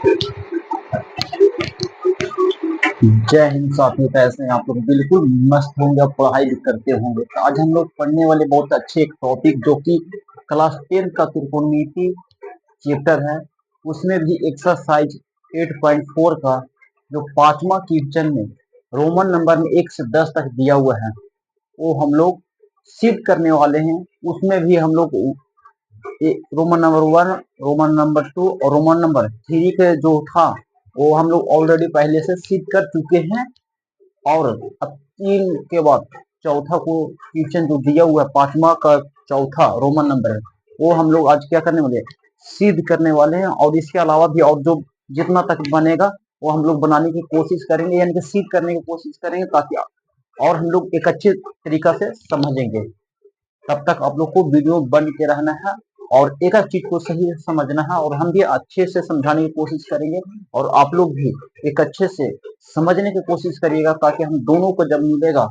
जय हिंद साथियों। कैसे हैं आप लोग? बिल्कुल मस्त होंगे और पढ़ाई भी करते होंगे। तो आज हम लोग पढ़ने वाले बहुत अच्छे एक टॉपिक जो कि क्लास 10 का त्रिकोणमिति चैप्टर है, उसमें भी एक्सरसाइज 8.4 का जो पांचवा क्वेश्चन में रोमन नंबर में 1 से 10 तक दिया हुआ है वो हम लोग सिद्ध करने वाले हैं। उसमें भी हम लोग रोमन नंबर 1, रोमन नंबर 2 और रोमन नंबर 3 के जो था वो हम लोग ऑलरेडी पहले से सिद्ध कर चुके हैं। और अब 3 के बाद चौथा को क्वेश्चन जो दिया हुआ है पांचवा का चौथा रोमन नंबर है वो हम लोग आज क्या करने वाले हैं, सिद्ध करने वाले हैं। और इसके अलावा भी और जो जितना तक बनेगा वो हम लोग बनाने की कोशिश करेंगे, यानी कि सिद्ध करने की कोशिश करेंगे, ताकि और हम लोग एक अच्छे तरीका से समझेंगे। तब तक आप लोग को वीडियो बन के रहना है और एक एक चीज को सही से समझना है, और हम भी अच्छे से समझाने की कोशिश करेंगे और आप लोग भी एक अच्छे से समझने की कोशिश करिएगा, ताकि हम दोनों को जब मिलेगा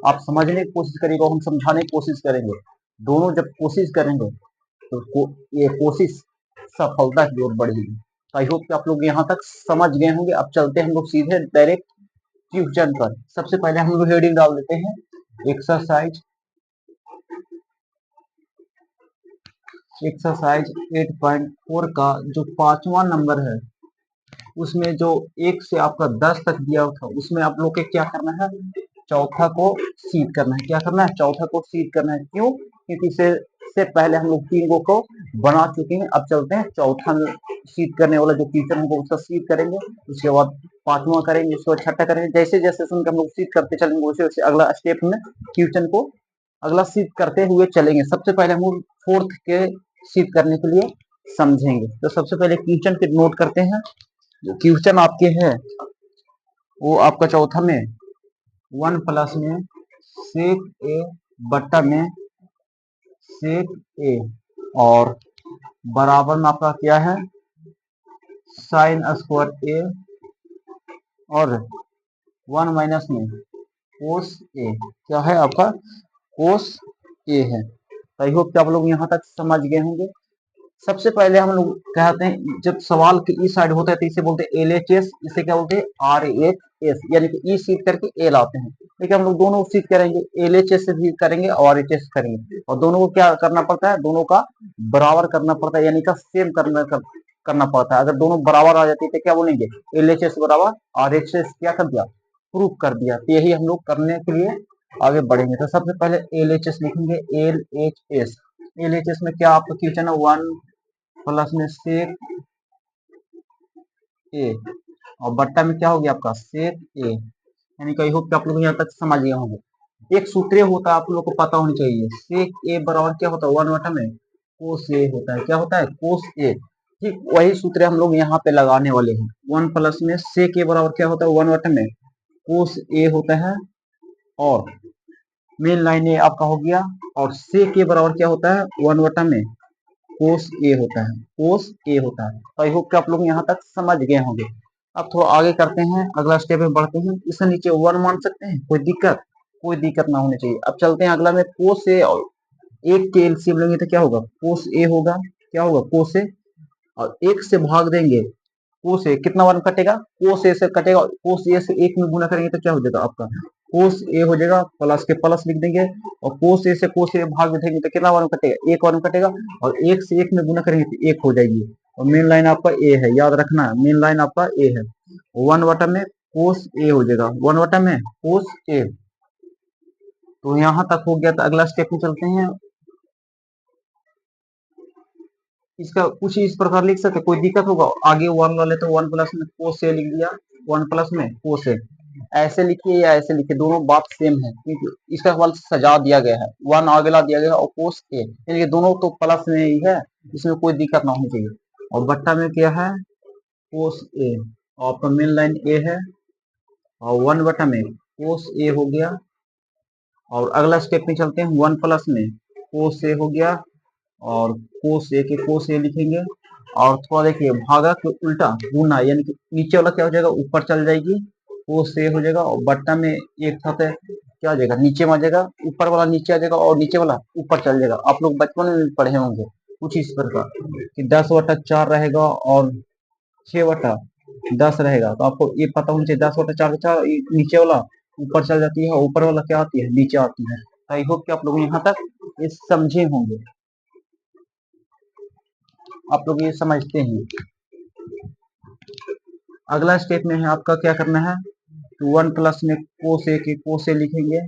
आप समझने की कोशिश करिएगा, हम समझाने की कोशिश करेंगे। दोनों जब कोशिश करेंगे तो ये कोशिश सफलता की ओर बढ़ेगी। आई होप कि आप लोग यहाँ तक समझ गए होंगे। अब चलते हैं हम लोग सीधे डायरेक्ट क्वेश्चन पर। सबसे पहले हम लोग हेडिंग डाल देते हैं एक्सरसाइज 8.4 का जो पांचवा नंबर है उसमें जो 1 से आपका 10 तक दिया था उसमें आप लोग के क्या करना है, चौथा को सिद्ध करना है। क्या करना है? चौथा को सिद्ध करना है। क्यों? क्योंकि से पहले हम लोग 3 को बना चुके हैं। अब चलते हैं चौथा सिद्ध करने वाला जो क्वेश्चन होगा उसका सिद्ध करेंगे, उसके बाद पांचवा करेंगे, उसके बाद छठा करेंगे। जैसे जैसे सुनकर हम लोग सिद्ध करते चलेंगे वैसे वैसे अगला स्टेप में क्वेश्चन को अगला सिद्ध करते हुए चलेंगे। सबसे पहले हम लोग फोर्थ के सिद्ध करने के लिए समझेंगे। तो सबसे पहले क्वेश्चन के नोट करते हैं। जो क्वेश्चन आपके है वो आपका चौथा में 1 प्लस में सेक ए बट्टा में सेक ए और बराबर में आपका क्या है, साइन स्क्वायर ए और 1 माइनस में कोस ए। क्या है आपका? कोस ए है। आई होप कि आप लोग यहाँ तक समझ गए होंगे। सबसे पहले हम लोग कहते हैं जब सवाल के ई साइड होता है तो इसे बोलते हैं LHS, इसे क्या बोलते हैं RHS, यानी कि ई सीट करके ए लाते हैं। देखिए हम लोग दोनों सीट करेंगे, LHS से भी करेंगे और RHS करेंगे, और दोनों को क्या करना पड़ता है, दोनों का बराबर करना पड़ता है, यानी कि सेम करना पड़ता है। अगर दोनों बराबर आ जाती है तो क्या बोलेंगे, LHS बराबर RHS क्या कर दिया, प्रूफ कर दिया। तो यही हम लोग करने के लिए आगे बढ़ेंगे। तो सबसे पहले LHS लिखेंगे, LHS में क्या आपका क्वेश्चन है, 1 प्लस में सेक ए और बट्टा में क्या हो गया आपका सेक ए, यानी कि आई होप कि आप लोग यहाँ तक समझ गए होंगे। एक सूत्र होता है आप लोग को पता होनी चाहिए, सेक ए बराबर क्या होता है, 1 बटा में कोस ए होता है। क्या होता है? कोस ए। ठीक वही सूत्र हम लोग यहाँ पे लगाने वाले हैं। 1 प्लस में सेक ए बराबर क्या होता है, 1 बटा में कोस ए होता है, और मेन लाइन ए आपका हो गया, और सेक ए बराबर क्या होता है, 1 बटा में कोस ए होता है, कोस ए होता है। तो आई होप कि आप लोग यहाँ तक समझ गए होंगे। अब थोड़ा आगे करते हैं, अगला स्टेप में बढ़ते हैं। इससे नीचे 1 मान सकते हैं, कोई दिक्कत ना होनी चाहिए। अब चलते हैं अगला में कोस ए, और एक के एलसीएम लेंगे तो क्या होगा, कोस ए होगा। क्या होगा? कोस ए, और एक से भाग देंगे कोस ए, कितना वन कटेगा, कोस ए से कटेगा, कोस ए से एक में गुना करेंगे तो क्या हो जाएगा आपका, कोस ए हो जाएगा, प्लस के प्लस लिख देंगे, और कोस ए से कोस ए भाग देंगे तो कितना वन कटेगा, एक वन कटेगा, और एक से एक में गुना करेंगे तो एक हो जाएगी। और मेन लाइन आपका ए है, याद रखना है, मेन लाइन आपका ए है। 1 बटा में कोस ए हो जाएगा, 1 बटा में कोस ए। तो यहाँ तक हो गया। तो अगला स्टेप में चलते हैं। इसका कुछ इस प्रकार लिख सकते, कोई दिक्कत होगा? आगे 1 वाले तो 1 प्लस में कोस ए लिख दिया, 1 प्लस में कोस ए। ऐसे लिखिए या ऐसे लिखिए, दोनों बात सेम है, क्योंकि इसका सवाल सजा दिया गया है, 1 अगला दिया गया है और कोस ए, यानी दोनों तो प्लस में ही है, इसमें कोई दिक्कत ना होनी चाहिए। और बट्टा में क्या है, कोस ए, और आपका मेन लाइन ए है, और 1 बटा में कोस ए हो गया। और अगला स्टेप में चलते हैं, 1 प्लस में कोस ए हो गया, और कोस ए के कोस ए लिखेंगे, और थोड़ा देखिए भागा के उल्टा गुना, यानी कि नीचे वाला क्या हो जाएगा, ऊपर चल जाएगी, कोस ए हो जाएगा, और बट्टा में एक था तो क्या हो जाएगा, नीचे में आ जाएगा, ऊपर वाला नीचे आ जाएगा और नीचे वाला ऊपर चल जाएगा। आप लोग बचपन में भी पढ़े होंगे कुछ इस प्रकार कि 10 बटा 4 रहेगा, और 6/10 रहेगा। तो आपको ये पता होना चाहिए 10/4 नीचे वाला ऊपर चल जाती है, ऊपर वाला क्या आती है, नीचे आती है। आई होप कि आप लोग यहाँ तक ये समझे होंगे, आप लोग ये समझते हैं। अगला स्टेप में है आपका क्या करना है, तो 1 प्लस में कोस ए के कोस ए लिखेंगे,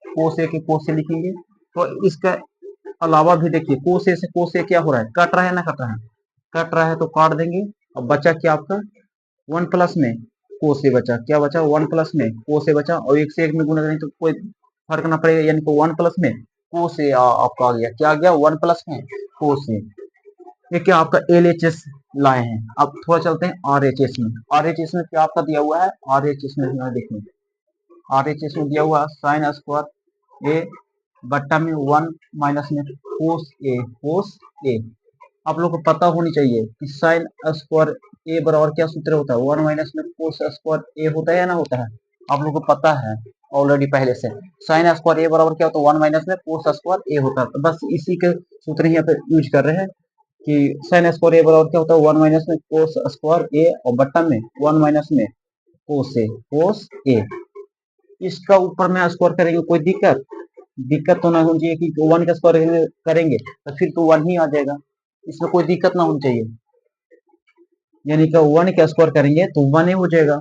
कोस ए के कोस ए लिखेंगे। तो इसका अलावा भी देखिए कोस ए से कोस ए क्या हो रहा है, कट रहा है ना, कट रहा है, कट रहा है तो काट देंगे। अब बचा क्या आपका 1 प्लस में कोस ए बचा, क्या बचा 1 प्लस में कोस ए बचा, और एक से एक में गुना करेंगे तो कोई फर्क ना पड़ेगा, यानी कि 1 प्लस में कोस ए आपका आ गया, क्या आ गया 1 प्लस में कोस ए। ये क्या आपका LHS लाए हैं। अब थोड़ा चलते हैं RHS में। RHS में क्या आपका दिया हुआ है, RHS में देखें, RHS में दिया हुआ है साइन स्क्वायर ए बट्टा में 1 माइनस में कोस ए, कोस ए। आप लोग को पता होनी चाहिए कि साइन स्क्वायर ए बराबर क्या सूत्र होता है, 1 माइनस में कोस स्क्वायर ए होता है या ना होता है, आप लोग को पता है ऑलरेडी पहले से। साइन स्क्वायर ए बराबर क्या होता है, 1 माइनस में कोस स्क्वायर ए होता है। तो बस इसी के सूत्र ही यहाँ पे यूज कर रहे हैं कि साइन स्क्वायर ए बराबर क्या होता है, 1 माइनस में कोस स्क्वायर ए और बट्टा में 1 माइनस में कोस ए, कोस ए। इसका ऊपर में स्क्वायर करेंगे, कोई दिक्कत तो ना होनी चाहिए कि 1 का स्क्वायर करेंगे तो फिर तो 1 ही आ जाएगा, इसमें कोई दिक्कत ना होनी चाहिए, यानी कि 1 का स्क्वायर करेंगे तो 1 ही हो जाएगा।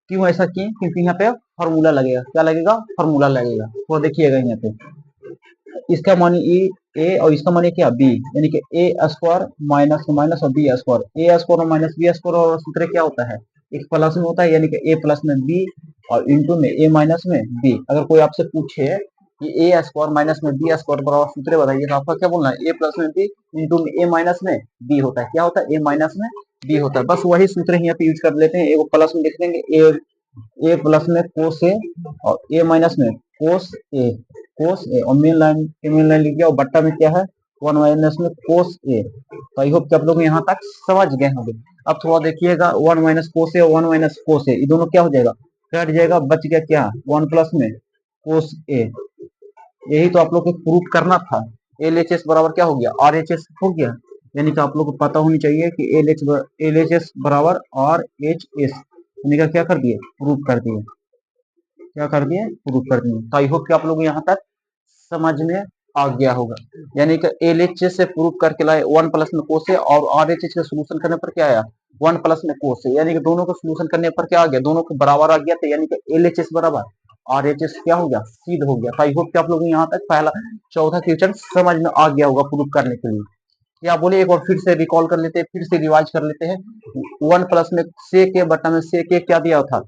क्यों ऐसा किए, क्योंकि यहाँ पे फॉर्मूला लगेगा, क्या लगेगा, फॉर्मूला लगेगा। तो देखिएगा यहाँ पे इसका मान ए और इसका मान क्या बी, यानी कि ए स्क्वायर माइनस माइनस और बी स्क्वायर, ए स्क्वायर और माइनस बी स्क्वायर और सूत्र क्या होता है, एक प्लस में होता है, यानी कि ए प्लस में बी और इंटू में ए माइनस में बी। अगर कोई आपसे पूछे कि ए स्क्वायर माइनस में बी स्क्वायर बराबर सूत्र बताइए, तो आपका क्या बोलना है, ए प्लस में बी इंटू में ए माइनस में बी होता है, क्या होता है, ए माइनस में बी होता है। बस वही सूत्र यहाँ पे यूज कर लेते हैं, एक प्लस में लिख देंगे ए प्लस में कोस ए और ए माइनस में कोस ए, कोस ए और मेन लाइन लिख दिया, और बट्टा में क्या है 1 माइनस में कोस ए। तो आई होप कि आप लोग यहाँ तक समझ गए होंगे। अब थोड़ा देखिएगा 1 माइनस कोस ए और 1 माइनस कोस ए, ये दोनों क्या हो जाएगा, कट जाएगा, बच गया क्या 1 प्लस में कोस ए। यही तो आप लोग को प्रूफ करना था। LHS बराबर क्या हो गया, RHS हो गया, यानी कि आप लोग को पता होनी चाहिए कि LHS बराबर RHS, यानी कि क्या कर दिए, प्रूफ कर दिए, क्या कर दिए, प्रूफ कर दिए। तो आई होप कि आप लोग यहाँ तक समझ में आ गया होगा, यानी कि LHS से प्रूफ करके लाए 1 प्लस में कोस ए, और RHS का सोल्यूशन करने पर क्या आया 1 प्लस में कोस ए, यानी कि दोनों को सोल्यूशन करने पर क्या आ गया, दोनों को बराबर आ गया, तो यानी कि LHS बराबर RHS क्या हो गया, सिद्ध हो गया। तो आई होप कि आप लोग यहाँ तक पहला चौथा क्वेश्चन समझ में आ गया होगा प्रूफ करने के लिए। या बोले एक बार फिर से रिकॉल कर लेते हैं, फिर से रिवाइज कर लेते हैं। 1 प्लस में से के बटा में से के क्या दिया था,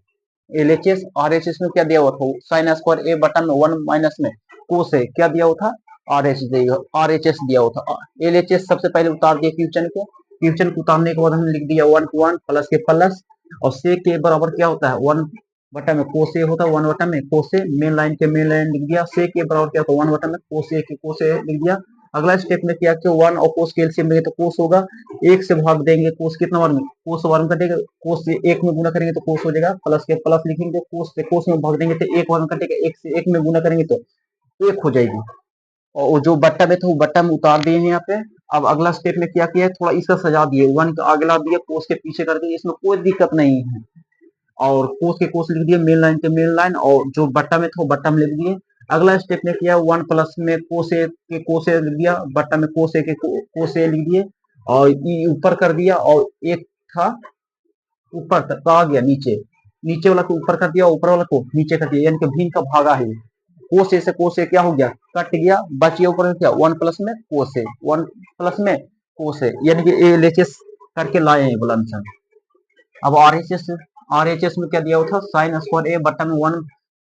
LHS, RHS में क्या दिया हुआ था, साइन स्क्वायर ए बटा में 1 माइनस में कोस ए क्या दिया हुआ था, RHS दिया हुआ था। LHS सबसे पहले उतार दिया क्वेश्चन को, क्वेश्चन को उतारने के बाद हमने लिख दिया 1 को 1 प्लस के प्लस, और से के बराबर क्या होता है 1 बटा में कोस ए होता है, 1 बटा में कोस ए, मेन लाइन के मेन लाइन लिख दिया, से के बराबर क्या होता है 1 बटा में कोस ए के कोस ए लिख दिया। अगला स्टेप में क्या कि 1 और कोस के एलसीएम लेंगे तो कोस होगा, 1 से भाग देंगे, कोस कितना बार में, कोस बार में कटेगा, कोस से 1 में गुना करेंगे तो कोस हो जाएगा, प्लस के प्लस लिखेंगे, कोस से कोस में भाग देंगे तो 1 बार में कटेगा, 1 से 1 में गुना करेंगे तो 1 हो जाएगी, और जो बट्टा में था वो बट्टा में उतार दिए हैं यहाँ पे। अब अगला स्टेप में क्या किया है, थोड़ा इसका सजा दिए, 1 का आगे ला दिए, कोस के पीछे कर दिए, इसमें कोई दिक्कत नहीं है, और कोस के कोस लिख दिए, मेन लाइन के मेन लाइन, और जो बट्टा में था वो बट्टा में लिख दिए। अगला स्टेप ने किया 1 प्लस में कोस ए के कोस ए लिख दिया, बट्टा में कोस ए के कोस ए लिख दिए, और ये ऊपर कर दिया, और एक था ऊपर तक आ गया नीचे, नीचे वाला को ऊपर कर दिया, ऊपर वाला को नीचे कर दिया, यानी कि भिन्न का भागा है। कोस ए से कोस ए क्या हो गया, कट गया, बच गया ऊपर में क्या 1 प्लस में कोस ए, 1 प्लस में कोस ए, यानी कि LHS करके लाए हैं बोला आंसर। अब RHS में क्या दिया हुआ था, साइन स्क्वायर ए बटा में 1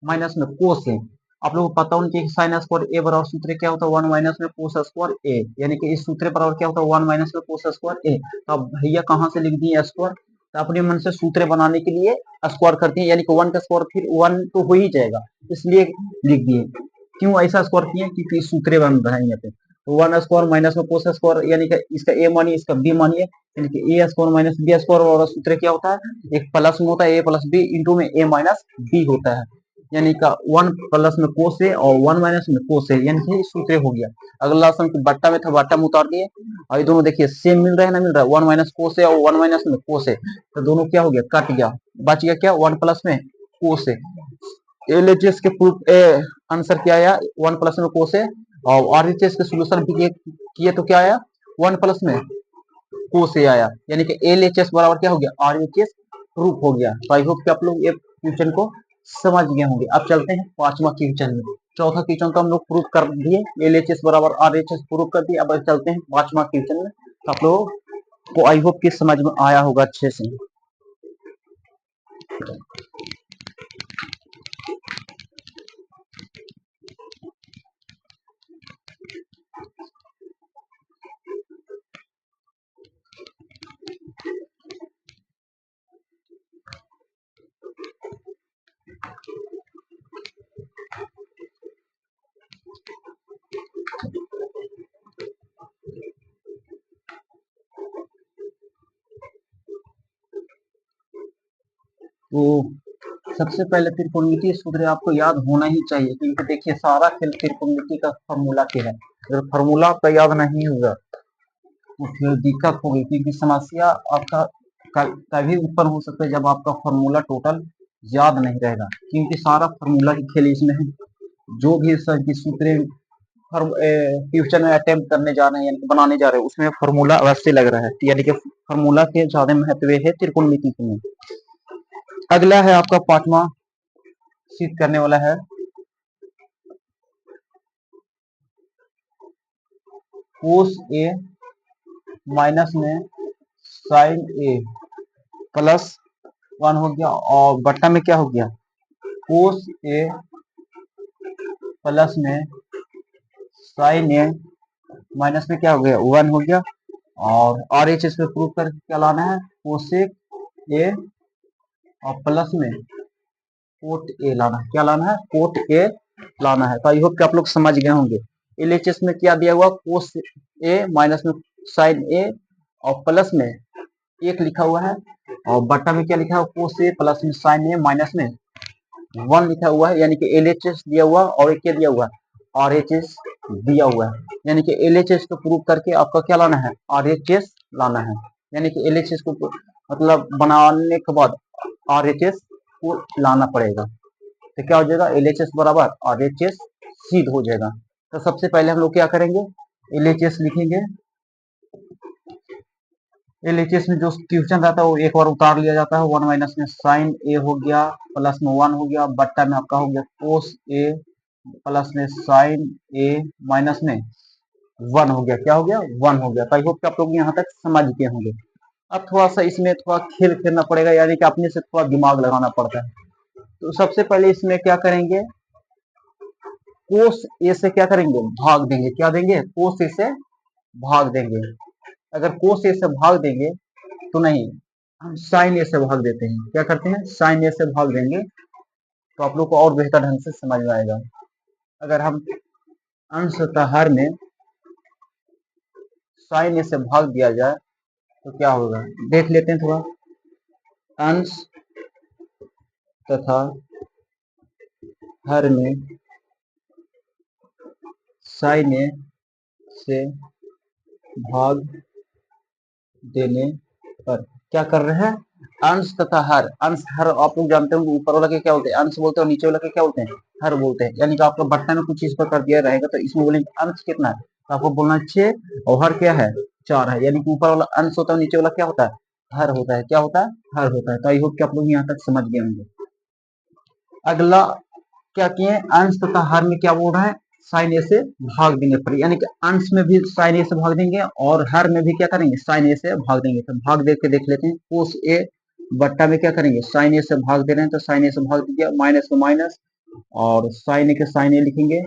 माइनस में कोस ए। आप लोगों को पता होना चाहिए कि साइन स्क्वायर ए बराबर सूत्र क्या होता है 1 माइनस में कोस स्क्वायर ए, यानी कि इस सूत्र बराबर क्या होता है 1 माइनस में कोस स्क्वायर ए। तो अब भैया कहाँ से लिख दिए स्क्वायर, तो अपने मन से सूत्र बनाने के लिए स्क्वायर करते हैं, यानी कि 1 का स्क्वायर फिर 1 तो हो ही जाएगा, इसलिए लिख दिए। क्यों ऐसा स्क्वायर किए, क्योंकि सूत्र बन रहा है यहाँ पे। तो 1 स्क्वायर माइनस में कोस स्क्वायर, यानी कि इसका ए मानिए इसका बी मानिए, यानी कि ए स्क्वायर माइनस बी स्क्वायर वाला सूत्र क्या होता है, एक प्लस में होता है ए प्लस बी इंटू में ए माइनस बी होता है। यानी का 1 प्लस में कोस ए और 1 माइनस में कोस ए, यानी कि सूत्र हो गया। अगला सम की बट्टा में था, बट्टा में उतार दिए और ये दोनों देखिए सेम मिल रहा है ना, मिल रहा है 1 माइनस कोस ए और 1 माइनस में कोस ए, तो दोनों क्या हो गया, कट गया, बच गया क्या 1 प्लस में कोस ए। एलएचएस के प्रूफ आंसर क्या आया 1 प्लस में कोस ए, और आरएचएस के सॉल्यूशन भी किए तो क्या आया 1 प्लस में कोस ए आया, यानी कि एलएचएस बराबर क्या हो गया आरएचएस प्रूफ हो गया। तो आई होप कि आप लोग ये क्वेश्चन को समझ गए होंगे। अब चलते हैं पांचवा क्वेश्चन में। चौथा क्वेश्चन तो हम लोग प्रूफ कर दिए, एलएचएस बराबर आरएचएस प्रूफ कर दिए। अब चलते हैं पांचवा क्वेश्चन में, तो आप लोगों को आई होप कि समझ में आया होगा अच्छे से। तो सबसे पहले त्रिकोणमितीय सूत्र आपको याद होना ही चाहिए, क्योंकि देखिए सारा खेल त्रिकोणमिति का फॉर्मूला के है। अगर फॉर्मूला आपका याद नहीं होगा तो फिर दिक्कत होगी, क्योंकि समस्या आपका कभी उत्पन्न हो सकता है जब आपका फॉर्मूला टोटल याद नहीं रहेगा, क्योंकि सारा फॉर्मूला ही खेल इसमें है। जो भी सर की सूत्र फ्यूचर में अटेम्प्ट करने जा रहे हैं, यानी बनाने जा रहे हैं, उसमें फॉर्मूला अवश्य लग रहा है, यानी कि फॉर्मूला के ज्यादा महत्व है त्रिकोणमिति में। अगला है आपका पांचवा सिद्ध करने वाला है कोस ए माइनस में साइन ए प्लस 1 हो गया, और बट्टा में क्या हो गया कोस ए प्लस में साइन ए माइनस में क्या हो गया 1 हो गया, और आर एच एस पे प्रूव करके क्या लाना है कोसेक ए और प्लस में कोट ए लाना है। क्या लाना है कोट ए लाना है। तो आई होप कि आप लोग समझ गए होंगे। एलएचएस में क्या दिया हुआ कोस ए माइनस में साइन ए और प्लस में एक लिखा हुआ है, और बट्टा में क्या लिखा है कोस ए प्लस में साइन ए माइनस में 1 लिखा हुआ है, यानी कि एलएचएस दिया हुआ और एक क्या दिया हुआ आरएचएस दिया हुआ है, यानी कि एलएचएस को प्रूव करके आपका क्या लाना है आरएचएस लाना है, यानी कि एलएचएस को मतलब बनाने के बाद आरएचएस को लाना पड़ेगा। तो क्या हो जाएगा एलएचएस बराबर आरएचएस सिद्ध हो जाएगा। तो सबसे पहले हम लोग क्या करेंगे एलएचएस लिखेंगे। एलएचएस में जो क्वेश्चन रहता है वो एक बार उतार लिया जाता है, 1 माइनस में साइन ए हो गया प्लस में 1 हो गया, बट्टा में आपका हो गया कोस ए प्लस में साइन ए माइनस में 1 हो गया। क्या हो गया 1 हो गया। तो आई होप कि आप लोग यहाँ तक समझ गए होंगे। अब थोड़ा सा इसमें थोड़ा खेल खेलना पड़ेगा, यानी कि अपने से थोड़ा दिमाग लगाना पड़ता है। तो सबसे पहले इसमें क्या करेंगे कोस ए से क्या करेंगे भाग देंगे। क्या देंगे कोस ए से भाग देंगे। अगर कोस ए से भाग देंगे तो नहीं, हम साइन ए से भाग देते हैं। क्या करते हैं साइन ए से भाग देंगे, तो आप लोग को और बेहतर ढंग से समझ में आएगा। अगर हम अंशतः हर में साइन ए से भाग दिया जाए तो क्या होगा देख लेते हैं थोड़ा। अंश तथा हर में साइन ए से भाग देने पर क्या कर रहे हैं अंश तथा हर। अंश हर आप लोग जानते होंगे ऊपर वाला के क्या बोलते हैं अंश बोलते हैं, और नीचे वाला के क्या बोलते हैं हर बोलते हैं। यानी कि आपका बट्टा में कुछ इस पर कर दिया रहेगा तो इसमें बोलेंगे अंश कितना है, तो आपको बोलना 6 और हर क्या है 4 है। यानी कि ऊपर वाला अंश होता है, नीचे वाला क्या होता है हर होता है। क्या होता है हर होता है। तो आई होप कि आप लोग यहाँ तक समझ गए होंगे। अगला क्या किए अंश तथा हर में क्या बोल रहा है साइन ए से भाग देंगे पर, यानी कि अंश में भी साइन ए से भाग देंगे और हर में भी क्या करेंगे साइन ए से भाग देंगे। तो भाग दे के देख लेते हैं कोस ए बट्टा में क्या करेंगे साइन ए से भाग दे रहे हैं, तो साइन ए से भाग दिया माइनस को माइनस और साइन ए के साइन ए लिखेंगे,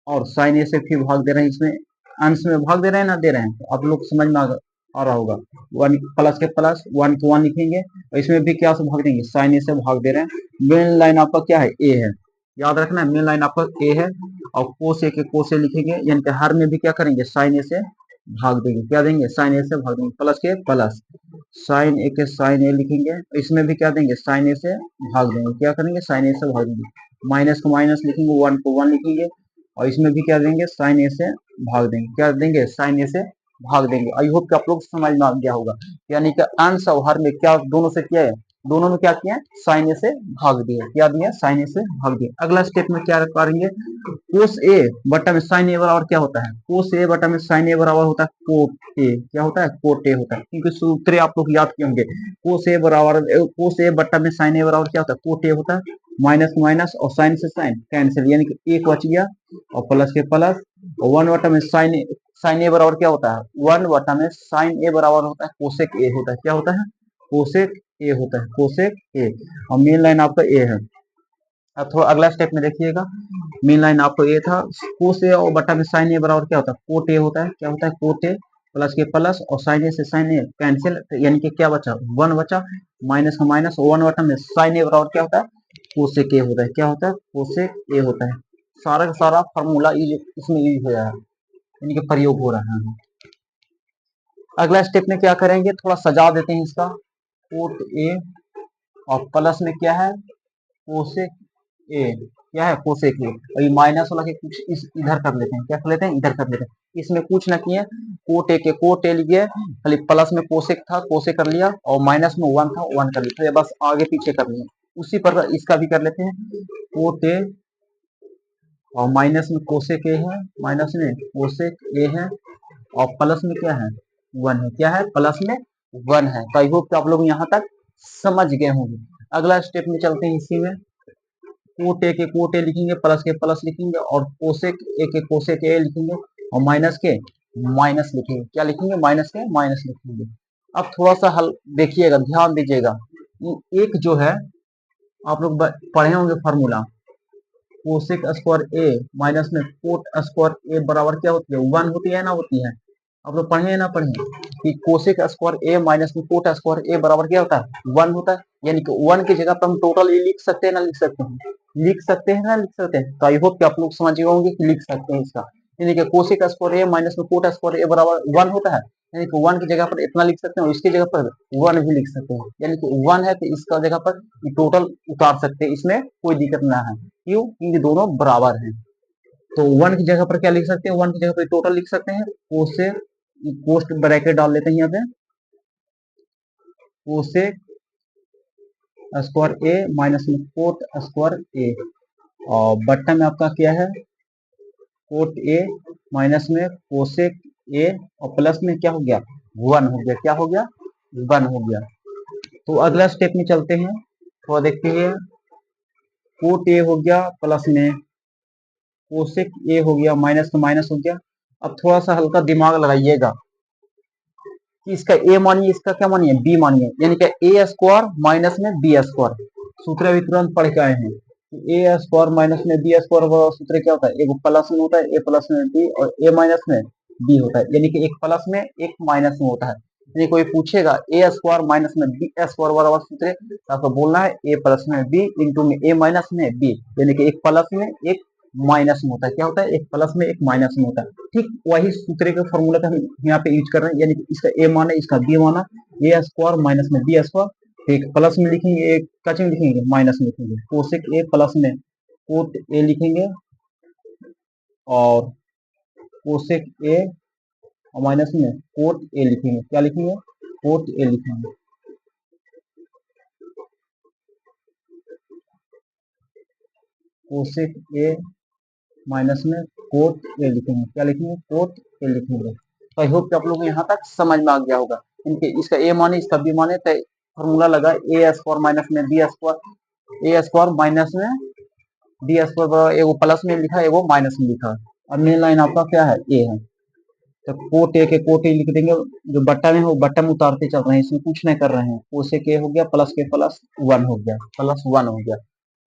और साइन ए से फिर भाग दे रहे हैं। इसमें अंश में भाग दे रहे हैं ना दे रहे हैं, तो आप लोग समझ में आ रहा होगा 1 प्लस के प्लस 1 को 1 लिखेंगे, और इसमें भी क्या से भाग देंगे साइन ए से भाग दे रहे हैं। मेन लाइन आपका क्या है ए है, याद रखना मेन लाइन आपका ए है, और कोस ए के कोस ए लिखेंगे, यानी कि हर में भी क्या करेंगे साइन ए से भाग देंगे। क्या देंगे साइन ए से भाग देंगे, प्लस के प्लस साइन ए के साइन ए लिखेंगे, इसमें भी क्या देंगे साइन ए से भाग देंगे। क्या करेंगे साइन ए से भाग देंगे, माइनस को माइनस लिखेंगे, 1 को 1 लिखेंगे, और इसमें भी क्या देंगे, साइन ए से भाग देंगे। क्या देंगे, साइन ए से भाग देंगे। आई होप कि आप लोग समझ में आ गया होगा। यानी कि अंश और हर में क्या दोनों से किया है, दोनों में क्या किया है, साइन ए से भाग दिए। क्या दिया, साइन ए से भाग दिए। अगला स्टेप में क्या करेंगे, कोस ए बटा में साइन ए बराबर क्या होता है, कोस ए बटा में साइन ए बराबर होता है कोट ए। क्या होता है, कोट ए होता है, क्योंकि सूत्र आप लोग याद किए होंगे। कोस ए बटा में साइन ए बराबर क्या होता है, कोट ए होता है। माइनस माइनस और साइन से साइन कैंसिल, यानी कि एक बच गया, और प्लस के प्लस, और 1 बटा में साइन ए बराबर क्या होता है, 1 बटा में साइन ए बराबर होता है कोसेक ए होता है। क्या होता है, कोसेक ए होता है, कोसेक ए। और मेन लाइन आपका ए है। अब थोड़ा अगला स्टेप में देखिएगा, मेन लाइन आपको ए था, कोस ए और बटा में साइन ए बराबर क्या होता है, कोट ए होता है। क्या होता है, कोट ए, प्लस के प्लस और साइन ए से साइन ए कैंसिल, यानी कि क्या बचा, 1 बचा, माइनस का माइनस, 1 बटा में साइन ए बराबर क्या होता है, कोसेक ए होता है। क्या होता है, कोसेक ए होता है। सारा का सारा फॉर्मूला इसमें यूज हो रहा है, यानी कि प्रयोग हो रहा है। अगला स्टेप में क्या करेंगे, थोड़ा सजा देते हैं इसका, कोट ए और प्लस में क्या है, कोसेक ए। क्या है, कोसेक ए। और ये माइनस वाला के कुछ इस इधर कर लेते हैं। क्या कर लेते हैं, इधर कर लेते हैं। इसमें कुछ ना किए, कोट ए के कोट ए लिए, खाली प्लस में कोसेक था, कोसेक कर लिया, और माइनस में 1 था, 1 कर लिया, बस आगे पीछे कर लिया। उसी पर इसका भी कर लेते हैं, कोट ए और माइनस में कोसेक ए है, माइनस में कोसेक ए है, और प्लस में क्या है, 1 है। क्या है, प्लस में 1 है। तो आई होप कि आप लोग यहाँ तक समझ गए होंगे। अगला स्टेप में चलते हैं, इसी में कोट ए के कोट ए लिखेंगे, प्लस के प्लस लिखेंगे, और कोसेक ए के कोसेक ए लिखेंगे, और माइनस के माइनस लिखेंगे। क्या लिखेंगे, माइनस के माइनस लिखेंगे। अब थोड़ा सा हल देखिएगा, ध्यान दीजिएगा। एक जो है आप लोग पढ़े होंगे फार्मूला, कोसेक स्क्वायर ए माइनस में कोट स्क्वायर ए बराबर क्या होती है, 1 होती है ना, होती है। आप लोग पढ़े ना, पढ़े कि कोसेक स्क्वायर ए माइनस में कोट स्क्वायर ए बराबर क्या होता है, 1 होता है। यानी कि 1 की जगह पर हम टोटल ए लिख सकते हैं ना, लिख सकते हैं, लिख सकते हैं ना, लिख सकते हैं। तो आई होप कि आप लोग समझ गए होंगे कि लिख सकते हैं इसका। यानी कि कोसेक स्क्वायर ए माइनस में कोट स्क्वायर ए बराबर 1 होता है। यानी कि 1 की जगह पर इतना लिख सकते हैं, और इसकी जगह पर 1 भी लिख सकते हैं। यानी कि 1 है तो इसका जगह पर टोटल उतार सकते हैं, इसमें कोई दिक्कत ना है। क्यों, क्योंकि दोनों बराबर हैं। तो 1 की जगह पर क्या लिख सकते हैं, 1 की जगह पर टोटल लिख सकते हैं, कोसेक, पोस्ट ब्रैकेट डाल लेते हैं यहाँ पे, कोसेक स्क्वायर ए माइनस में कोट स्क्वायर ए, और बट्टा में आपका क्या है, कोट ए माइनस में कोसेक ए, और प्लस में क्या हो गया, 1 हो गया। क्या हो गया, 1 हो गया। तो अगला स्टेप में चलते हैं, थोड़ा देखते हैं। कोट ए हो गया, प्लस में कोसेक ए हो गया, माइनस में माइनस हो गया। अब थोड़ा सा हल्का दिमाग लगाइएगा कि इसका ए मानिए, इसका क्या मानिए, बी मानिए। यानी कि ए स्क्वायर माइनस में बी स्क्वायर, सूत्र अभी तुरंत पढ़ के आए हैं। ए स्क्वायर माइनस में बी स्क्वायर सूत्र क्या होता है, एक प्लस में होता है, ए प्लस में बी, और ए माइनस में बी होता है। यानी कि एक प्लस में एक माइनस में होता है। यानी कोई पूछेगा ए स्क्वायर माइनस में बी स्क्वायर बराबर सूत्र, तो आपको बोलना है ए प्लस में बी इंटू में ए माइनस में बी। यानी कि एक प्लस में एक माइनस में होता है। क्या होता है, एक प्लस में एक माइनस में होता है। ठीक वही सूत्र के फॉर्मूला का हम यहाँ पे यूज कर रहे हैं। यानी कि इसका ए माना, इसका बी माना, ए स्क्वायर माइनस में बी स्क्वायर, एक प्लस में लिखेंगे, एक कच में लिखेंगे, माइनस में लिखेंगे। कोसेक ए प्लस में कोट ए लिखेंगे, और कोसेक ए और माइनस में कोट ए लिखेंगे। क्या लिखेंगे, कोट ए लिखेंगे। कोसेक ए माइनस में कोट ए लिखेंगे। क्या लिखेंगे, कोट ए लिखेंगे। तो आई होप कि आप लोगों को यहाँ तक समझ में आ गया होगा। इनके इसका ए माने, इसका बी माने, तो फॉर्मूला लगा ए स्क्वायर माइनस में बी स्क्वायर, ए स्क्वायर माइनस में बी स्क्वायर, एगो प्लस में लिखा, एगो माइनस में लिखा। और मेन लाइन आपका क्या है, ए है। तो कोट ए के कोट ए लिख देंगे, जो बट्टा में हो बट्टा में उतारते चल रहे हैं, इसमें कुछ नहीं कर रहे हैं। कोसेक ए हो गया, प्लस के प्लस 1 हो गया, प्लस 1 हो गया।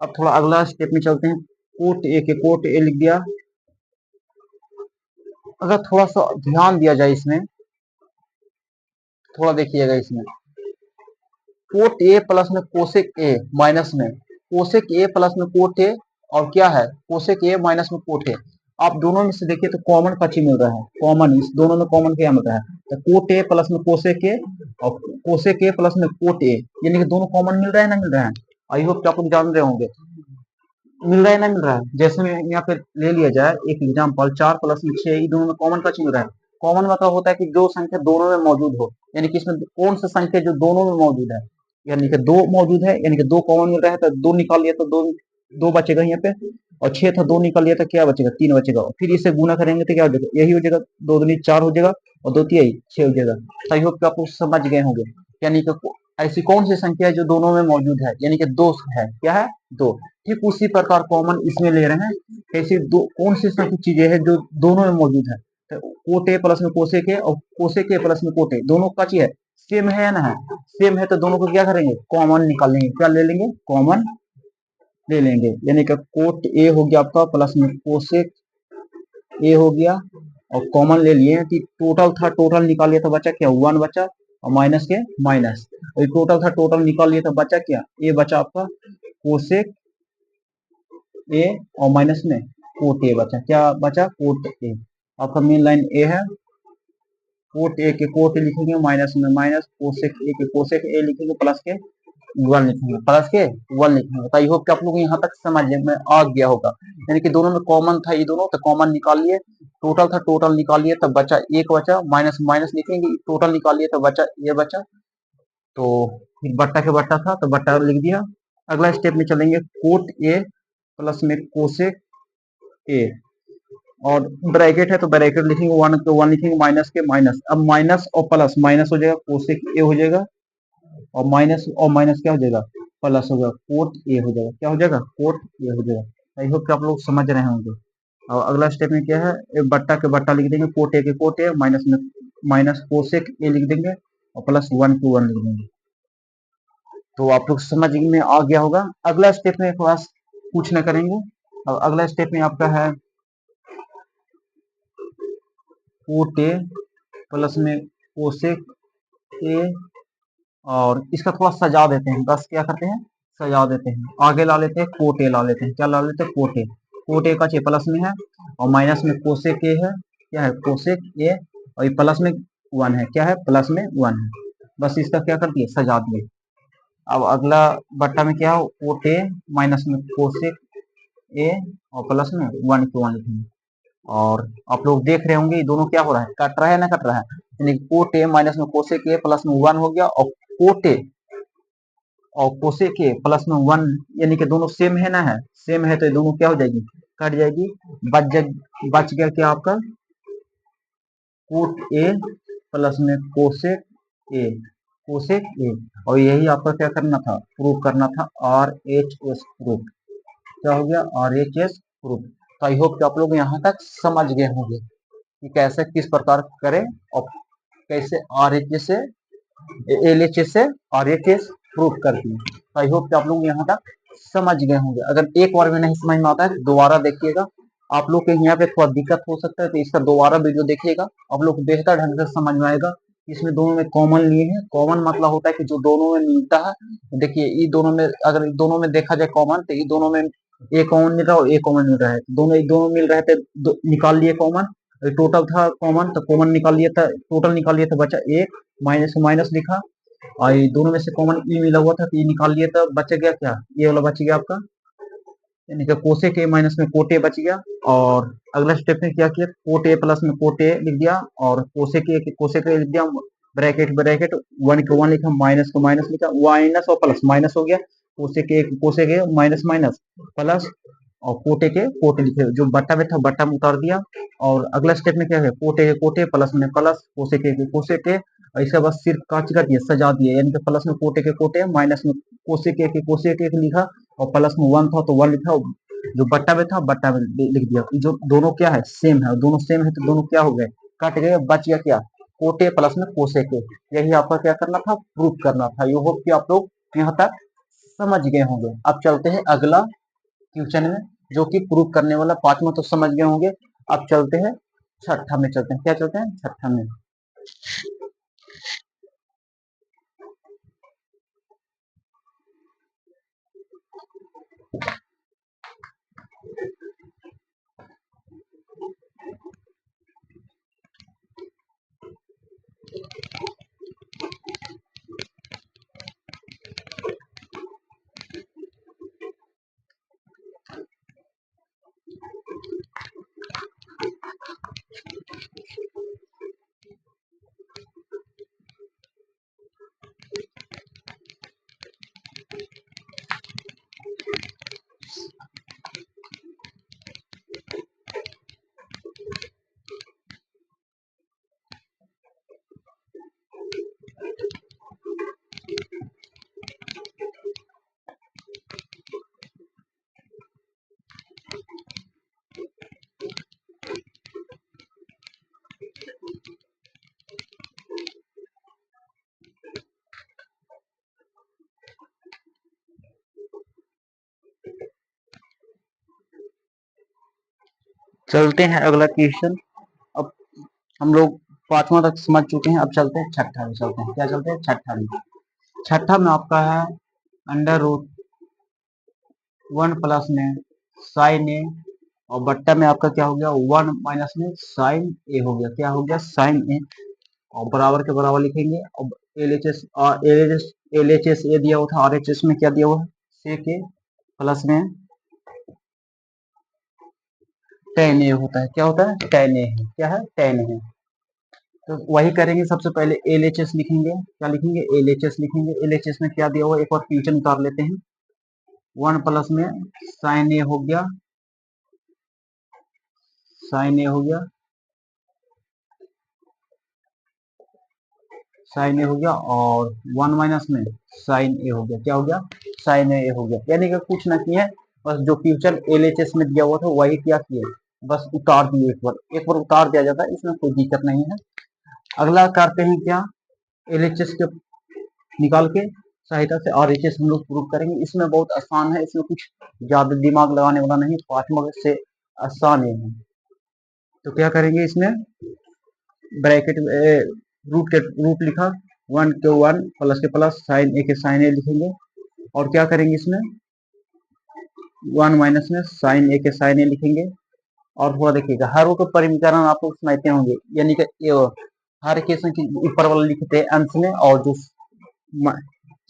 अब थोड़ा अगला स्टेप में चलते हैं। कोट ए के कोट ए लिख दिया। अगर थोड़ा सा ध्यान दिया जाए इसमें, थोड़ा देखिएगा इसमें, कोट ए प्लस में कोसेक ए माइनस में कोसेक ए प्लस में कोट ए, और क्या है, कोसेक ए माइनस में कोट ए। आप दोनों में से देखिए तो कॉमन कच्ची मिल रहा है, कॉमन इस दोनों में कॉमन क्या मिल रहा है, तो कोट ए प्लस में कोसेक ए, और कोसेक ए प्लस में कोट ए, यानी कि दोनों कॉमन मिल रहा है ना, मिल रहा है। आई होप कि आप लोग जान रहे होंगे। मिल रहा है ना मिल रहा है। जैसे में यहाँ पे ले लिया जाए एक एग्जांपल, 4 प्लस में 6, ये दोनों में कॉमन का मिल रहा है। कॉमन मतलब होता है कि जो संख्या दोनों में मौजूद हो, यानी कि इसमें कौन सा संख्या जो दोनों में मौजूद है, यानी कि दो मौजूद है, यानी कि दो कॉमन मिल रहा है, तो दो निकाल लिया तो दो दो बचेगा यहाँ पे, और 6 था, दो निकाल लिया तो क्या बचेगा, 3 बचेगा। फिर इसे गुना करेंगे तो क्या हो जाएगा, यही हो जाएगा, 2 दूनी 4 हो जाएगा, और 2 तिहाई 6 हो जाएगा। आई होप कि आप लोग समझ गए होंगे। यानी कि ऐसी कौन सी संख्या है जो दोनों में मौजूद है, यानी कि दो है, क्या है, दो। ठीक उसी प्रकार कॉमन इसमें ले रहे हैं। ऐसी दो कौन सी संख्या चीजें हैं जो दोनों में मौजूद है, तो कोटे प्लस में कोसे के और कोसे के प्लस में कोटे, दोनों का चीज है, सेम है या ना है, सेम है, तो दोनों को क्या करेंगे, कॉमन निकाल लेंगे। क्या ले लेंगे, कॉमन ले लेंगे। यानी कि कोट ए हो गया आपका प्लस में कोसेक ए हो गया, और कॉमन ले लिए कि टोटल था, टोटल निकाल लिया तो बचा क्या, 1 बचा, और माइनस के माइनस, और टोटल था, टोटल निकाल लिया तो बचा क्या, ए बचा आपका कोसेक ए, और माइनस में कोट ए बचा, क्या बचा, कोट ए। आपका मेन लाइन ए है, कोट ए के कोट ए लिखेंगे, माइनस में माइनस, कोसेक ए के कोसेक ए लिखेंगे, प्लस के 1 लिखेंगे, प्लस के 1 लिखेंगे। तो आई होप कि आप लोग यहाँ तक समझ में आ गया होगा। यानी कि दोनों में कॉमन था, ये दोनों तो कॉमन निकाल लिए, टोटल था, टोटल निकाल लिए, तब बचा एक बचा, माइनस माइनस लिखेंगे, टोटल निकाल लिए तो बचा ये बचा, तो फिर बट्टा के बट्टा था तो बट्टा लिख दिया। अगला स्टेप में चलेंगे, कोट ए प्लस में कोसेक ए, और ब्रैकेट है तो ब्रैकेट लिखेंगे, 1 तो 1 लिखेंगे, माइनस के माइनस, अब माइनस और प्लस, माइनस हो जाएगा कोसेक ए हो जाएगा, और माइनस क्या हो जाएगा, प्लस हो जाएगा, कोट ए हो जाएगा, क्या हो जाएगा, कोट ए हो जाएगा। आई होप कि आप लोग समझ रहे होंगे। और अगला स्टेप में क्या है, एक बट्टा के बट्टा लिख देंगे, कोट ए के कोट ए, माइनस में माइनस कोसेक ए लिख देंगे, और प्लस 1 टू 1 लिख देंगे। तो आप लोग समझ में आ गया होगा। अगला स्टेप में थोड़ा पूछना करेंगे। और अगला स्टेप में आपका है कोट ए प्लस में कोसेक ए, और इसका थोड़ा सजा देते हैं, बस क्या करते हैं, सजा देते हैं, आगे ला लेते हैं कोटे ला लेते हैं, क्या ला लेते हैं, कोटे, कोटे का प्लस में है, और माइनस में कोसेक ए है, क्या है, कोसेक ए, और ये प्लस में 1 है, क्या है, प्लस में 1 है। बस इसका क्या कर दिए, सजा दिए। अब अगला बट्टा में क्या हो, कोटे माइनस में कोसेक ए, और प्लस में 1 टू 1 लिखेंगे। और आप लोग देख रहे होंगे ये दोनों क्या हो रहा है, कट रहा है ना कट रहा है, यानी कोटे माइनस में कोसेक ए प्लस में 1 हो गया, और कोटे और कोसे के प्लस में 1, यानी कि दोनों सेम है ना, है सेम है, तो ये दोनों क्या हो जाएगी, कट जाएगी। बच गया क्या आपका, कोट ए प्लस में कोसेक ए, कोसेक ए, और यही आपका क्या करना था, प्रूफ करना था, आर एच एस प्रूफ। क्या हो गया, आर एच एस प्रूफ। तो आई होप कि आप लोग यहाँ तक समझ गए होंगे कि कैसे किस प्रकार करें, और कैसे आर एच एस से एल एच एस से आर एच एस प्रूफ करती है। आई होप कि आप लोग यहाँ तक समझ गए होंगे। अगर एक बार में नहीं समझ में आता है तो दोबारा देखिएगा। आप लोग के यहाँ पे थोड़ा दिक्कत हो सकता है, तो इसका दोबारा वीडियो देखिएगा, आप लोग को बेहतर ढंग से समझ में आएगा। इसमें दोनों में कॉमन लिए हैं, कॉमन मतलब होता है कि जो दोनों में मिलता है। देखिए ये दोनों में, अगर दोनों में देखा जाए कॉमन, तो ये दोनों में ए कॉमन मिल रहा है और ए कॉमन मिल रहा है, दोनों मिल रहे थे, निकाल लिए कॉमन, टोटल था कॉमन तो कॉमन निकाल लिया था, टोटल निकाल लिया था, बचा एक, माइनस माइनस लिखा, और ये दोनों में से कॉमन ई मिला हुआ था तो ई निकाल लिया था, बच गया क्या, ये वाला बच गया आपका, यानी कि कोसे के माइनस में कोटे बच गया। और अगला स्टेप में क्या किया, कोटे प्लस में कोटे लिख दिया, और कोसे के लिख दिया, ब्रैकेट ब्रैकेट, 1 को 1 लिखा, माइनस को माइनस लिखा, माइनस और प्लस माइनस हो गया, कोसे के माइनस माइनस प्लस, और कोटे लिखे, जो बट्टा में था बट्टा में उतार दिया। और अगला स्टेप में क्या है, कोटे के कोटे प्लस में प्लस, कोसे के, और इसके बाद सिर्फ काच कर दिया, सजा दिया, यानी कि प्लस में कोटे के कोटे, माइनस में कोसे के लिखा, और प्लस में 1 था तो 1 लिखा, जो बट्टा में था बट्टा में लिख दिया। जो दोनों क्या है, सेम है, दोनों सेम है तो दोनों क्या हो गए, कट गए, बच गया क्या, कोटे प्लस में कोसे के। यही आपका क्या करना था, प्रूफ करना था। यू होप कि आप लोग यहाँ तक समझ गए होंगे। अब चलते हैं अगला क्वेश्चन में, जो कि प्रूफ करने वाला, पांचवा तो समझ गए होंगे। अब चलते हैं छठा में, चलते हैं, क्या चलते हैं, छठा में। चलते हैं अगला क्वेश्चन। अब हम लोग पांचवा तक समझ चुके हैं, अब चलते हैं छठा में। चलते हैं, क्या चलते हैं? छठा में। छठा में आपका है अंडर रूट 1 प्लस में साइन ए, और बट्टा में आपका क्या हो गया? 1 माइनस में साइन ए हो गया। क्या हो गया? साइन ए। और बराबर के बराबर लिखेंगे। अब एल एच एस ए दिया हुआ था, आर एच एस में क्या दिया हुआ है? सेक ए प्लस में टेन ए होता है। क्या होता है? टेन ए है। क्या है? टेन है। तो वही करेंगे। सबसे पहले एल एच एस लिखेंगे। क्या लिखेंगे? एल एच एस लिखेंगे। एल एच एस में क्या दिया हुआ है? एक और फ्यूजन उतार लेते हैं। 1 प्लस में साइन ए हो गया, साइन ए हो गया, साइन ए हो गया, और 1 माइनस में साइन ए हो गया। क्या हो गया? साइन ए हो गया। यानी कि कुछ ना किए, बस जो फ्यूचर एल एच एस में दिया हुआ था वही क्या किए, बस उतार दिए। एक बार उतार दिया जाता है, इसमें कोई दिक्कत नहीं है। अगला करते हैं क्या? एल एच एस के निकाल के सहायता से आर एच एस हम लोग प्रूव करेंगे। इसमें बहुत आसान है, इसमें कुछ ज्यादा दिमाग लगाने वाला नहीं, 5 से आसान है। तो क्या करेंगे? इसमें ब्रैकेट रूट लिखा, 1 के 1 प्लस के प्लस साइन ए के साइन ए लिखेंगे। और क्या करेंगे? इसमें 1 माइनस में साइन ए के साइन ए लिखेंगे। और थोड़ा देखिएगा, हर रो के परिमीकरण आप लोग समझते होंगे, यानी कि हर केस में ऊपर वाला लिखते हैं अंश में, और जो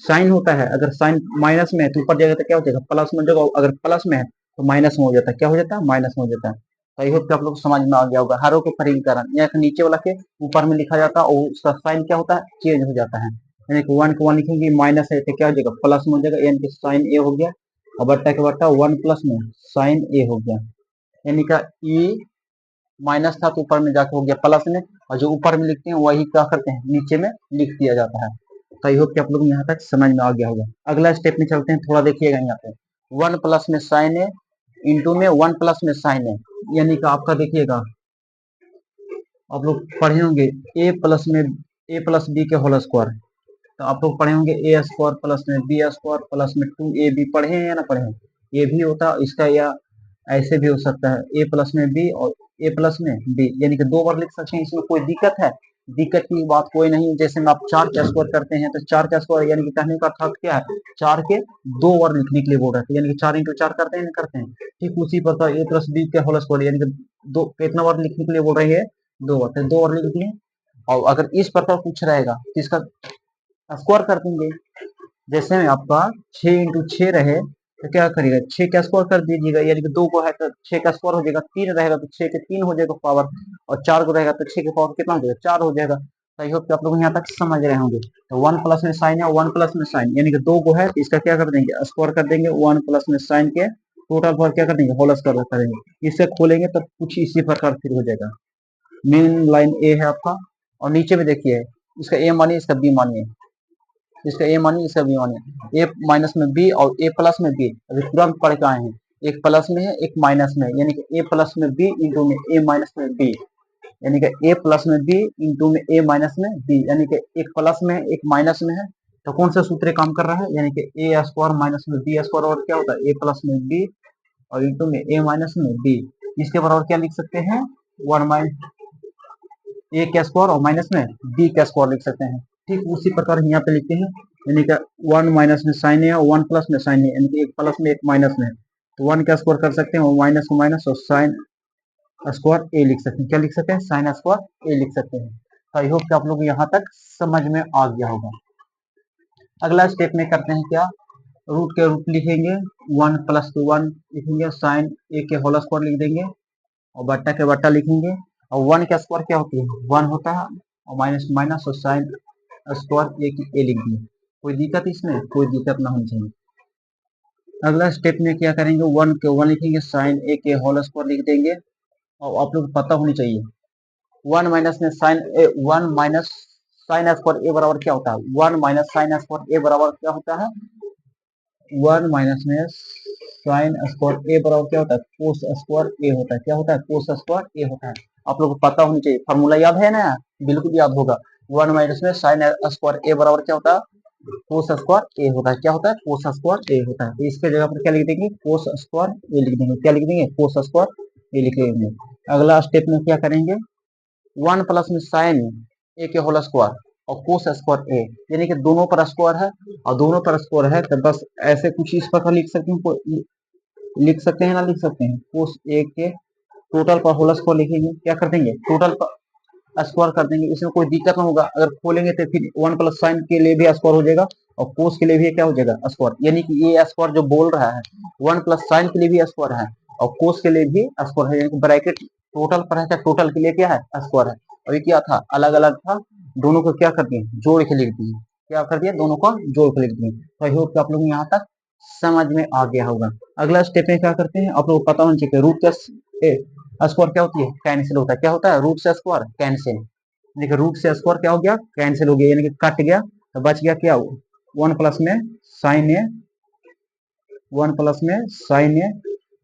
साइन होता है, अगर साइन माइनस में है तो ऊपर जाएगा तो क्या हो जाएगा? प्लस में हो जाएगा। अगर प्लस में है तो माइनस में हो जाता है। क्या हो जाता है? माइनस में हो जाता है। तो आई होप कि आप लोग को समझ में आ गया होगा। हर रो के परिमीकरण या नीचे वाला के ऊपर में लिखा जाता है, और उसका साइन क्या होता है? चेंज हो जाता है। यानी कि 1 को 1 लिखेंगे, माइनस है तो क्या हो जाएगा? प्लस में हो जाएगा, यानी कि साइन ए हो गया। और बट्टा के बट्टा 1 प्लस में साइन ए हो गया, यानी कि ई माइनस था तो ऊपर में जाके हो गया प्लस में, और जो ऊपर में लिखते हैं वही क्या करते हैं? नीचे में लिख दिया जाता है। तो आई होप कि आप लोग यहाँ तक समझ में आ गया होगा। अगला स्टेप में चलते हैं, थोड़ा देखिएगा यहाँ पे। 1 प्लस में साइन ए इंटू में 1 प्लस में साइन ए, यानी कि आपका देखिएगा, आप लोग पढ़े होंगे ए प्लस बी के होल स्क्वायर। तो आप लोग पढ़े होंगे ए स्क्वायर प्लस में बी स्क्वायर प्लस में 2ab। पढ़े हैं या ना पढ़े हैं? ये भी होता है इसका, या ऐसे भी हो सकता है, ए प्लस में बी और ए प्लस में बी, यानी कि 2 बार लिख सकते हैं। इसमें कोई दिक्कत है? दिक्कत की बात कोई नहीं। जैसे में आप 4 का स्क्वायर करते हैं, तो 4 का स्क्वायर यानी कि कहने का अर्थ क्या है? 4 के 2 बार लिखने के लिए बोल रहे थे, यानी कि 4 इंटू 4 करते हैं ना, करते हैं। ठीक उसी प्रकार ए प्लस बी के होल स्क्वायर, यानी कि दो कितना बार लिखने के लिए बोल रहे हैं? 2 बार। तो 2 बार लिख दिए। और अगर इस प्रकार पूछ रहेगा तो इसका स्क्वायर कर देंगे। जैसे में आपका 6 इंटू 6 रहे तो क्या करिएगा? 6 का स्क्वायर कर दीजिएगा, यानी कि 2 को है तो 6 का स्क्वायर हो जाएगा। 3 रहेगा तो 6 के 3 हो जाएगा पावर, और 4 को रहेगा तो 6 के पावर कितना हो जाएगा? 4 हो जाएगा। तो आई होप कि आप लोग यहाँ तक समझ रहे होंगे। तो 1 प्लस में साइन है, 1 प्लस में साइन, यानी कि 2 को है तो इसका क्या कर देंगे? स्क्वायर कर देंगे। 1 प्लस में साइन के टोटल पर क्या कर देंगे? होल स्क्वायर करेंगे। इसे खोलेंगे तो कुछ इसी प्रकार फिर हो जाएगा। मेन लाइन ए है आपका, और नीचे में देखिए, इसका ए मानिए, इसका बी मानिए, इसका ए मानिए, इसका बी मानिए। ए माइनस में बी और ए प्लस में बी, अभी तुरंत पढ़ के आए हैं। एक प्लस में है, एक माइनस में, यानी कि ए प्लस में बी इंटू में ए माइनस में बी, यानी कि ए प्लस में बी इंटू में ए माइनस में बी, यानी कि एक प्लस में है, एक माइनस में है। तो कौन सा सूत्र काम कर रहा है? यानी कि ए स्क्वायर माइनस में बी स्क्वायर, और क्या होता है? ए प्लस में बी और इंटू में ए माइनस में बी। इसके बराबर क्या लिख सकते हैं? 1 माइनस ए का स्क्वायर और माइनस में बी का स्क्वायर लिख सकते हैं। ठीक उसी प्रकार यहाँ पे लिखते हैं, यानी कि 1 माइनस में साइन है और 1 प्लस में साइन है, यानी कि एक प्लस में एक माइनस में। तो 1 का स्क्वायर कर सकते हैं, और माइनस को माइनस और साइन स्क्वायर ए लिख सकते हैं। क्या लिख सकते हैं? साइन स्क्वायर ए लिख सकते हैं। तो आई होप कि आप लोग यहाँ तक समझ में आ गया होगा। अगला स्टेप में करते हैं क्या? रूट के रूट लिखेंगे, 1 प्लस के 1 लिखेंगे, साइन ए के होल स्क्वायर लिख देंगे, और बट्टा के बट्टा लिखेंगे। और 1 का स्क्वायर क्या होती है? 1 होता है, और माइनस माइनस और साइन स्क्वायर ए की ए लिख दिए। कोई दिक्कत इसमें? कोई दिक्कत ना होनी चाहिए। अगला स्टेप में क्या करेंगे? 1 के 1 लिखेंगे, साइन ए के होल स्क्वायर लिख देंगे। और आप लोग को पता होनी चाहिए, 1 माइनस में साइन ए, 1 माइनस साइन स्क्वायर ए बराबर क्या होता है? 1 माइनस साइन स्क्वायर ए बराबर क्या होता है? 1 माइनस में साइन स्क्वायर ए बराबर क्या होता है? कोस स्क्वायर ए होता है। क्या होता है? कोस स्क्वायर ए होता है। आप लोग को पता होनी चाहिए, फॉर्मूला याद है ना? बिल्कुल याद होगा। 1 माइनस में साइन स्क्वायर ए बराबर क्या होता है? कोस स्क्वायर ए होता है। क्या होता है? कोस स्क्वायर ए होता है। तो इसके जगह पर क्या लिख देंगे? कोस स्क्वायर ए लिख देंगे। क्या लिख देंगे? कोस स्क्वायर ये लिख लेंगे। अगला स्टेप में क्या करेंगे, 1 प्लस में साइन ए के होल स्क्वायर और कोस स्क्वायर ए, यानी कि दोनों पर स्क्वायर है और दोनों पर स्क्वायर है तो बस ऐसे कुछ इस प्रकार लिख सकते हैं, लिख सकते हैं ना लिख सकते हैं, कोस ए के टोटल पर होल स्क्वायर लिखेंगे, क्या कर देंगे टोटल पर स्क्वायर कर देंगे, इसमें कोई दिक्कत ना होगा। अगर खोलेंगे तो फिर 1 प्लस साइन के लिए भी स्क्वायर हो जाएगा और कोस के लिए भी क्या हो जाएगा स्क्वायर, यानी कि ये स्क्वायर जो बोल रहा है 1 प्लस साइन के लिए भी स्क्वायर है और कोस के लिए भी स्क्वायर है, यानी कि ब्रैकेट टोटल पर है क्या टोटल के लिए क्या है स्क्वायर है। अभी क्या था अलग अलग था, दोनों को क्या कर दिए जोड़ के लिख दिए, क्या कर दिया दोनों को जोड़ के लिख दिए। तो आई होप कि आप लोग यहाँ तक समझ में आ गया होगा। अगला स्टेप में क्या करते हैं आप लोग पता होना चाहिए, रूट का स्क्वायर क्या होती है कैंसिल होता है, क्या होता है रूट से स्क्वायर कैंसिल, देखिए रूट से स्क्वायर क्या हो गया कैंसिल हो गया, यानी कि कट गया तो बच गया क्या 1 प्लस में साइन ए, 1 प्लस में साइन ए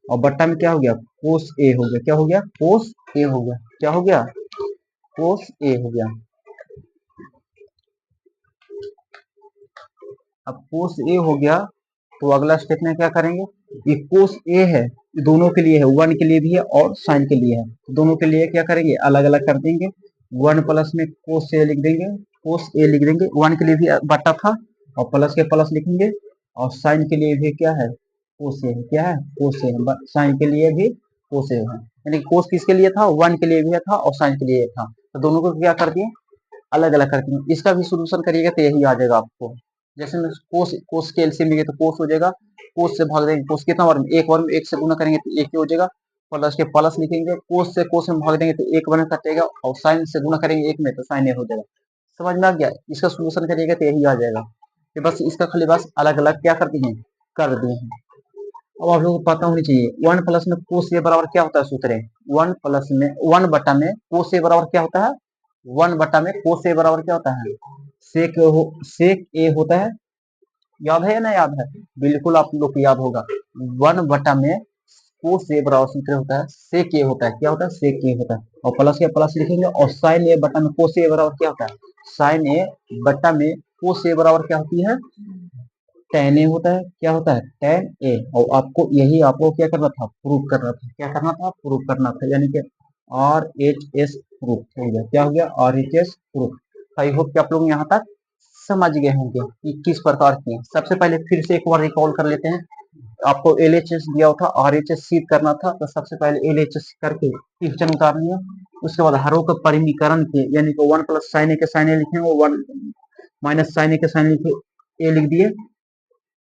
और बट्टा में क्या हो गया कोस ए हो गया, क्या हो गया कोस ए हो गया, क्या हो गया कोस ए हो गया। अब कोस ए हो गया तो अगला स्टेप में क्या करेंगे, ये कोस ए है दोनों के लिए है, 1 के लिए भी है और साइन के लिए है, तो दोनों के लिए क्या करेंगे अलग अलग कर देंगे, 1 प्लस में कोस ए लिख देंगे, कोस ए लिख देंगे, 1 के लिए भी बटा था और प्लस के प्लस लिखेंगे और साइन के लिए भी क्या है कोस ए है, क्या है कोस ए है, साइन के लिए भी कोस ए है, यानी कोस किसके लिए था 1 के लिए भी था और साइन के लिए था, तो दोनों को क्या कर दिए अलग अलग कर दिए। इसका भी सोल्यूशन करिएगा तो यही आ जाएगा आपको, जैसे में कोस कोस के एलसीएम में तो कोस हो जाएगा, कोस से भाग देंगे कोस कितना वर्ग में एक से गुना करेंगे तो एक ही हो जाएगा, प्लस के प्लस लिखेंगे, कोस से कोस में भाग देंगे तो एक वर्ग कटेगा और साइन से गुना करेंगे एक में तो साइन ए हो जाएगा। समझ में आ गया, इसका सोल्यूशन करिएगा तो यही आ जाएगा। तो बस इसका खाली बस अलग अलग क्या कर दिए कर दिए हैं। अब आप लोगों को पता होनी चाहिए 1 प्लस में कोस ए बराबर क्या होता है सूत्र, 1 प्लस में 1 बटा में कोस ए बराबर क्या होता है, 1 बटा में कोस ए बराबर क्या होता है सेक ए होता है, याद है या ना याद है, बिल्कुल आप लोग को याद होगा 1 बटा में कोस ए बराबर सूत्र होता है सेक ए होता है, क्या होता है सेक ए होता है और प्लस के प्लस लिखेंगे और साइन ए बटा में कोस ए बराबर क्या होता है, साइन ए बटा में कोस ए बराबर क्या होती है टेन ए होता है, क्या होता है टेन ए, और आपको यही आपको क्या करना था प्रूफ करना था, क्या करना था प्रूफ करना था, यानी कि आर एच एस प्रूफ हो गया, क्या हो गया R H S proof. I hope कि आप लोग यहाँ तक समझ गए होंगे कि किस प्रकार की। सबसे पहले फिर से एक बार रिकॉल कर लेते हैं, आपको एल एच एस दिया था आर एच एस सीध करना था, तो सबसे पहले एल एच एस करके क्वेश्चन उतारनी है, उसके बाद हरों का परिमीकरण के यानी कि 1 प्लस साइन ए के साइन ए लिखे, 1 माइनस साइन ए के साइन ए लिख दिए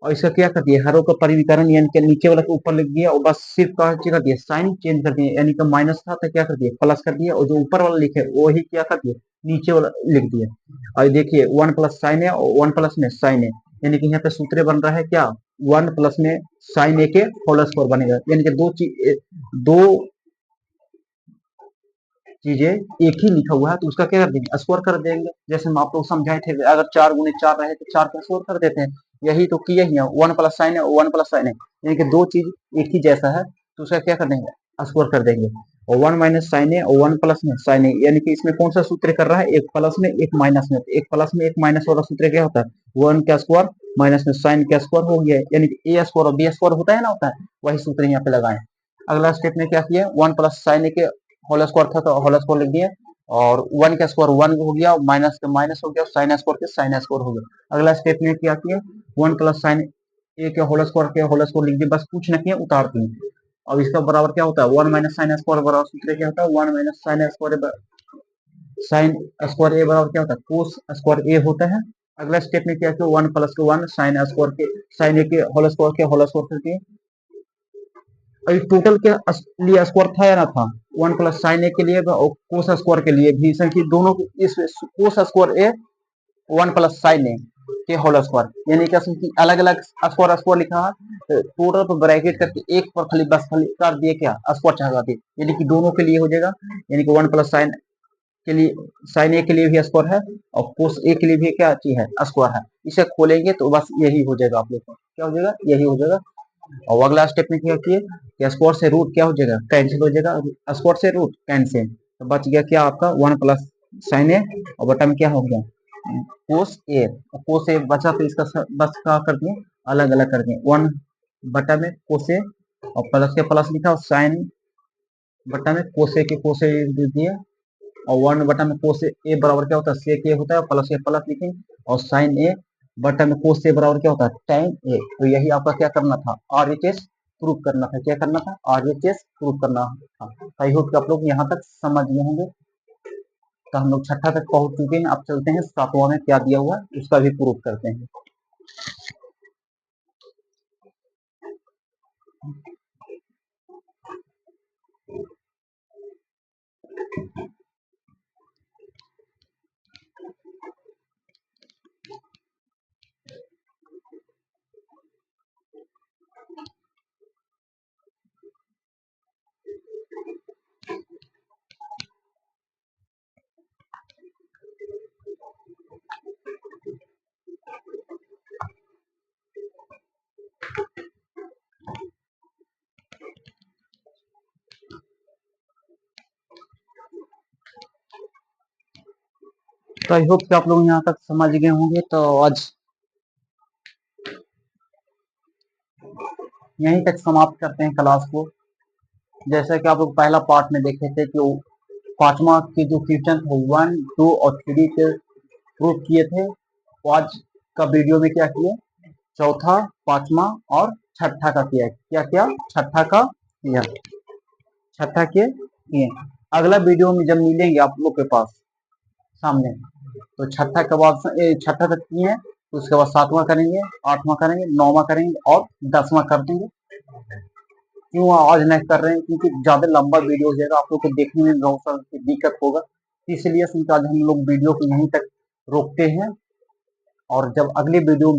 और इसका क्या कर दिया हरों का परिमीकरण यानी कि नीचे वाला को ऊपर लिख दिया और बस सिर्फ क्या कर दिया साइन चेंज कर दिया, यानी कि माइनस था तो क्या कर दिया प्लस कर दिया और जो ऊपर वाला लिखे वही क्या कर दिया नीचे वाला लिख दिया। और देखिए 1 प्लस साइन है और 1 प्लस में साइन है, यानी कि यहाँ पे सूत्र बन रहा है क्या 1 प्लस में साइन ए के होल स्क्वायर बनेगा, यानी कि दो चीजें एक ही लिखा हुआ है तो उसका क्या कर देंगे स्क्वायर कर देंगे, जैसे हम आप लोग समझाए थे अगर 4 गुने 4 रहे तो 4 का स्क्वायर कर देते हैं, यही तो किया ही है 1 प्लस साइन है 1 प्लस साइन है, यानी कि दो चीज एक ही जैसा है तो उसका क्या कर देंगे स्क्वायर कर देंगे, और 1 माइनस साइन है और 1 प्लस में साइन है, यानी कि इसमें कौन सा सूत्र कर रहा है एक प्लस में एक माइनस में, एक प्लस में एक माइनस वाला सूत्र क्या होता है 1 का स्क्वायर माइनस में साइन का स्क्वायर हो गया, यानी कि ए स्क्वायर और बी स्क्वायर होता है ना होता है, वही सूत्र यहाँ पे लगाए। अगला स्टेप में क्या किया 1 प्लस साइन के होल स्क्वायर था तो होल स्क्वायर लिख दिए और 1 का स्क्वायर 1 हो गया और माइनस का माइनस हो गया साइन स्क्वायर के साइन स्क्वायर हो गया। अगला स्टेप में क्या किया 1 प्लस साइन ए के होल स्क्वायर लिख दिए, बस कुछ न किया उतार दिए। अब इसका बराबर क्या होता है 1 माइनस साइन स्क्वायर बराबर सूत्र क्या होता है 1 माइनस साइन स्क्वायर ए बराबर क्या होता है कोस स्क्वायर ए होता है। अगला स्टेप में क्या किया 1 प्लस के 1 साइन स्क्वायर के साइन ए के होल स्क्वायर करके टोटल के लिए स्क्वायर था या ना था 1 प्लस साइन ए के लिए और कोस स्क्वायर के लिए भी, कि दोनों इस कोस स्क्वायर ए 1 प्लस साइन ए के होल स्क्वायर, यानी कि अलग अलग स्क्वायर स्क्वायर लिखा है टोटल पर ब्रैकेट करके एक पर खाली कर दिए क्या स्क्वायर चढ़ा दिए, यानी कि दोनों के लिए हो जाएगा, यानी कि 1 प्लस साइन के लिए साइन ए के लिए भी स्क्वायर है और कोस ए के लिए भी क्या चीज है स्क्वायर है, इसे खोलेंगे तो बस यही हो जाएगा, आप लोग को क्या हो जाएगा यही हो जाएगा। और अगला स्टेप में क्या किए स्क्वायर से रूट क्या हो जाएगा कैंसिल हो जाएगा, स्क्वायर से रूट कैंसिल, तो बच गया क्या आपका 1 प्लस साइन ए और बटा में क्या हो गया कोस ए बचा तो इसका बस क्या कर दिए अलग अलग कर दिए 1 बटा में कोस ए और प्लस के प्लस लिखा और साइन बटा में कोसे के कोसे दे दिए, और 1 बटा में कोस ए बराबर क्या होता है, सेक ए होता है, प्लस ए प्लस लिखेंगे, और साइन ए बटा में कोस ए बराबर क्या होता है, tan ए। तो यही आपका क्या करना था, RHS प्रूव करना था। क्या करना था, RHS प्रूव करना था। आई होप कि आप लोग यहाँ तक समझ गए होंगे। तो हम लोग छठा तक पहुंच चुके हैं। अब चलते हैं सातवां में क्या दिया हुआ है उसका भी प्रूफ करते हैं। तो आई होप कि आप लोग यहाँ तक समझ गए होंगे। तो आज यहीं तक समाप्त करते हैं क्लास को। जैसा कि आप लोग पहला पार्ट में देखे थे कि पांचवा के जो क्वेश्चन थे 1, 2 और 3 के प्रूफ किए थे, वो आज का वीडियो में क्या किए, चौथा, पांचवा और छठा का किया। क्या क्या, छठा का किया, छठा के किए। अगला वीडियो में जब मिलेंगे आप लोग के पास सामने, तो छठा के बाद छठा तक किए हैं, तो उसके बाद सातवां करेंगे, आठवां करेंगे, नौवां करेंगे और 10वां कर देंगे। क्यों आज नहीं कर रहे हैं, क्योंकि ज्यादा लंबा वीडियो हो जाएगा, आप लोग को देखने में बहुत सारी दिक्कत होगा। इसलिए आज हम लोग वीडियो को यहीं तक रोकते हैं, और जब अगले वीडियो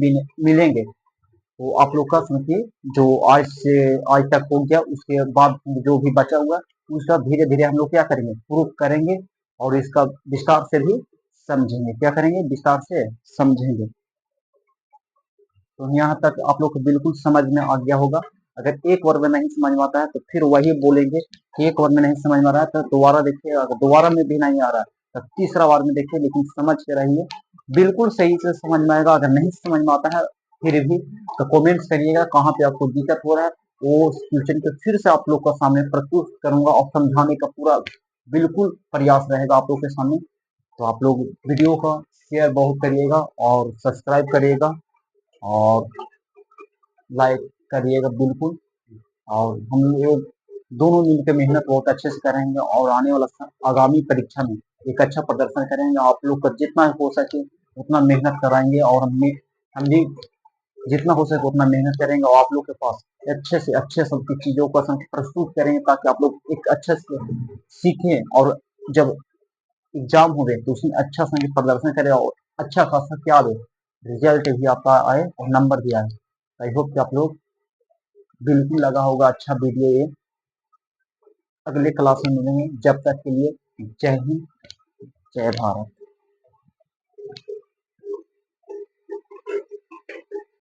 मिलेंगे तो आप लोग का समझिए जो आज से आज तक हो गया, उसके बाद जो भी बचा हुआ उसका धीरे धीरे हम लोग क्या करेंगे, प्रूफ करेंगे, और इसका विस्तार से भी समझेंगे। क्या करेंगे, विस्तार से समझेंगे। तो यहाँ तक आप लोग को बिल्कुल समझ में आ गया होगा। अगर एक बार में नहीं समझ में आता है तो फिर वही बोलेंगे कि एक बार में नहीं समझ में आ रहा है तो दोबारा देखिए, अगर दोबारा में भी नहीं आ रहा है तो तीसरा बार में देखिए, लेकिन समझ के रहिए, बिल्कुल सही से समझ में आएगा। अगर नहीं समझ में आता है फिर भी तो कमेंट्स करिएगा कहाँ पे आपको दिक्कत हो रहा है, वो क्वेश्चन को फिर से आप लोग का सामने प्रस्तुत करूंगा, और समझाने का पूरा बिल्कुल प्रयास रहेगा आप लोग के सामने। तो आप लोग वीडियो का शेयर बहुत करिएगा और सब्सक्राइब करिएगा और लाइक करिएगा बिल्कुल। और हम लोग दोनों मिलकर मेहनत बहुत अच्छे से करेंगे, और आने वाला आगामी परीक्षा में एक अच्छा प्रदर्शन करेंगे। आप लोग का जितना हो सके उतना मेहनत कराएंगे, और हम भी जितना हो सके उतना मेहनत करेंगे, और आप लोग के पास अच्छे से अच्छे सब की चीजों को प्रस्तुत करेंगे, ताकि आप लोग एक अच्छे से सीखें, और जब एग्जाम हो गए तो उसमें अच्छा सा प्रदर्शन करें, और अच्छा खासा क्या आए, रिजल्ट भी आपका आए और नंबर भी आए। आई होप कि आप लोग बिल्कुल लगा होगा अच्छा वीडियो ये। अगले क्लास में मिलेंगे, जब तक के लिए जय हिंद, जय भारत।